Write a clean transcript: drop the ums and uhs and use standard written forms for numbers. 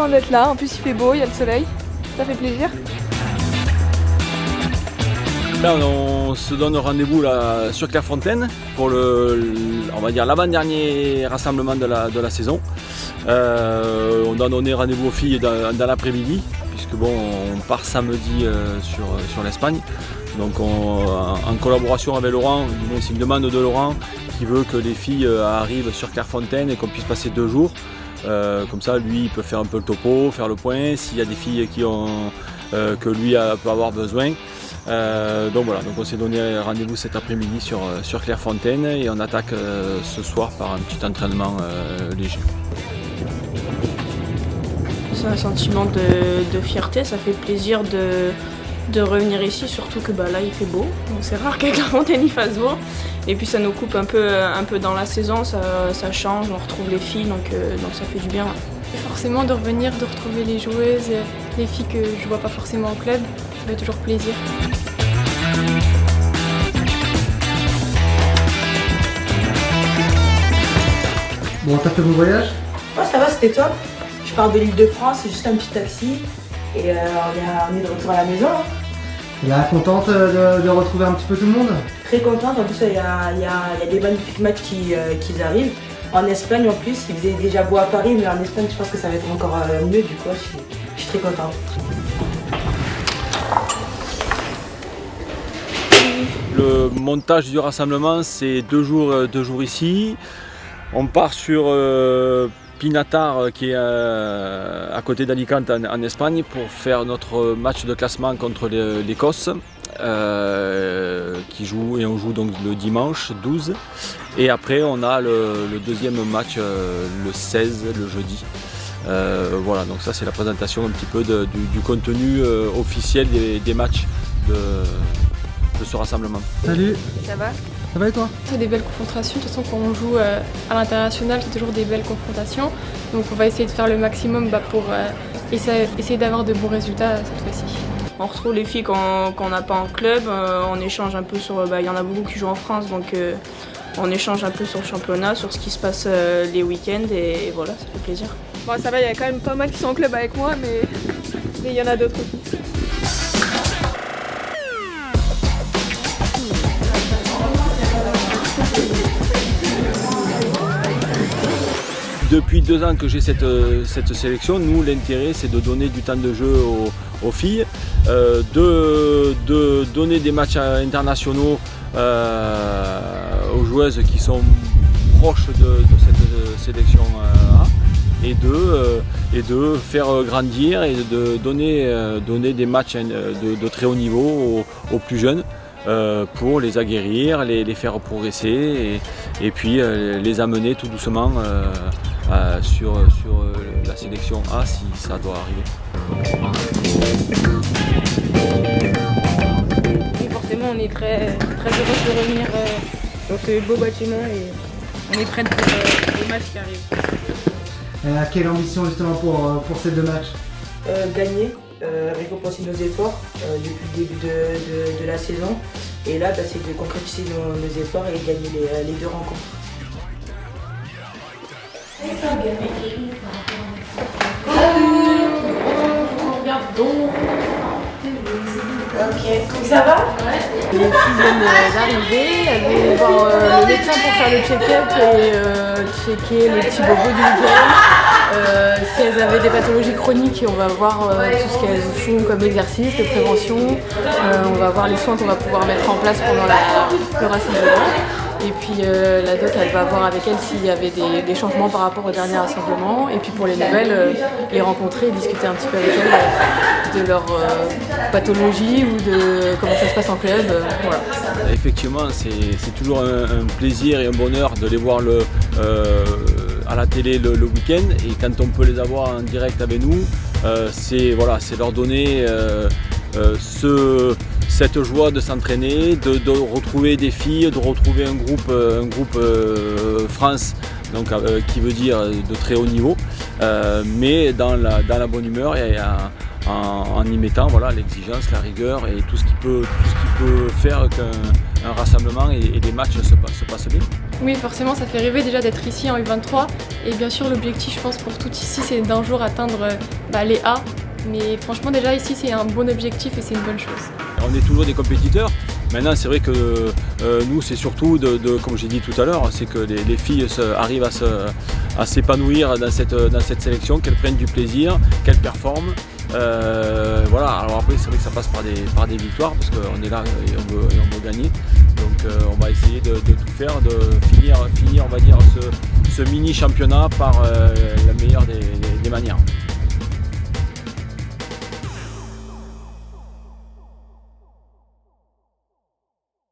content d'être là. En plus, il fait beau, il y a le soleil. Ça fait plaisir. Là, on se donne rendez-vous là, sur Clairefontaine pour on va dire l'avant-dernier rassemblement de la saison. On doit donner rendez-vous aux filles dans l'après-midi, puisque bon, on part samedi sur l'Espagne. Donc en collaboration avec Laurent, c'est une demande de Laurent qui veut que les filles arrivent sur Clairefontaine et qu'on puisse passer 2 jours. Comme ça, lui, il peut faire un peu le topo, faire le point, s'il y a des filles que lui peut avoir besoin. Donc voilà, donc on s'est donné rendez-vous cet après-midi sur Clairefontaine et on attaque ce soir par un petit entraînement léger. C'est un sentiment de fierté, ça fait plaisir de revenir ici, surtout que là il fait beau, donc c'est rare qu'à Clairefontaine il fasse beau. Et puis ça nous coupe un peu dans la saison, ça change, on retrouve les filles, donc ça fait du bien. Forcément de revenir, de retrouver les joueuses, les filles que je vois pas forcément au club, ça fait toujours plaisir. Bon, t'as fait mon voyage? Ouais, ça va, c'était top. Je pars de l'Île-de-France, c'est juste un petit taxi et on est de retour à la maison. Là, contente de retrouver un petit peu tout le monde? Très contente, en plus il y a des magnifiques matchs qui arrivent. En Espagne en plus, il faisait déjà beau à Paris, mais en Espagne je pense que ça va être encore mieux, du coup je suis très contente. Le montage du rassemblement, c'est 2 jours ici. On part sur Pinatar, qui est à côté d'Alicante en Espagne, pour faire notre match de classement contre l'Écosse, on joue donc le dimanche 12. Et après on a le deuxième match le 16, le jeudi. Voilà, donc ça c'est la présentation un petit peu du contenu officiel des matchs de ce rassemblement. Salut! Ça va? Ça va et toi? C'est des belles confrontations, de toute façon quand on joue à l'international c'est toujours des belles confrontations. Donc on va essayer de faire le maximum pour essayer d'avoir de bons résultats cette fois-ci. On retrouve les filles qu'on n'a pas en club, on échange un peu il y en a beaucoup qui jouent en France, donc on échange un peu sur le championnat, sur ce qui se passe les week-ends et voilà, ça fait plaisir. Bon, ça va, il y a quand même pas mal qui sont en club avec moi, mais il y en a d'autres aussi. Depuis 2 ans que j'ai cette sélection, nous l'intérêt c'est de donner du temps de jeu aux filles, de donner des matchs internationaux aux joueuses qui sont proches de cette sélection A, et de faire grandir et de donner des matchs de très haut niveau aux plus jeunes. Pour les aguerrir, les faire progresser et puis les amener tout doucement sur la sélection A si ça doit arriver. Et forcément on est très, très heureux de revenir dans ce beau bâtiment et on est prêts pour les matchs qui arrivent. Quelle ambition justement pour ces 2 matchs? Gagner, récompenser nos efforts depuis le début de la saison. Et là, c'est de concrétiser nos efforts et gagner les 2 rencontres. Ok, ça va? Les filles viennent d'arriver, elles vont voir le médecin pour faire le check-up et checker les petits bobos du week-end. Si elles avaient des pathologies chroniques, on va voir tout ce qu'elles font comme exercice de prévention. On va voir les soins qu'on va pouvoir mettre en place pendant le rassemblement. Et puis la doc, elle va voir avec elle s'il y avait des changements par rapport au dernier rassemblement. Et puis pour les nouvelles, les rencontrer et discuter un petit peu avec elles de leur pathologie ou de comment ça se passe en club. Voilà. Effectivement, c'est toujours un plaisir et un bonheur de les voir à la télé le week-end, et quand on peut les avoir en direct avec nous, c'est leur donner cette joie de s'entraîner, de retrouver des filles, de retrouver un groupe France, donc, qui veut dire de très haut niveau, mais dans la bonne humeur et en y mettant l'exigence, la rigueur et tout ce qui peut faire qu'un rassemblement et des matchs se passent bien. Oui, forcément, ça fait rêver déjà d'être ici en U23. Et bien sûr, l'objectif, je pense, pour toutes ici, c'est d'un jour atteindre les A. Mais franchement, déjà ici, c'est un bon objectif et c'est une bonne chose. On est toujours des compétiteurs. Maintenant, c'est vrai que nous, c'est surtout, comme j'ai dit tout à l'heure, c'est que les filles arrivent à s'épanouir dans cette sélection, qu'elles prennent du plaisir, qu'elles performent. Voilà. Alors après, c'est vrai que ça passe par des victoires parce qu'on est là et on veut gagner. Donc on va essayer de tout faire, de finir on va dire, ce mini championnat par la meilleure des manières.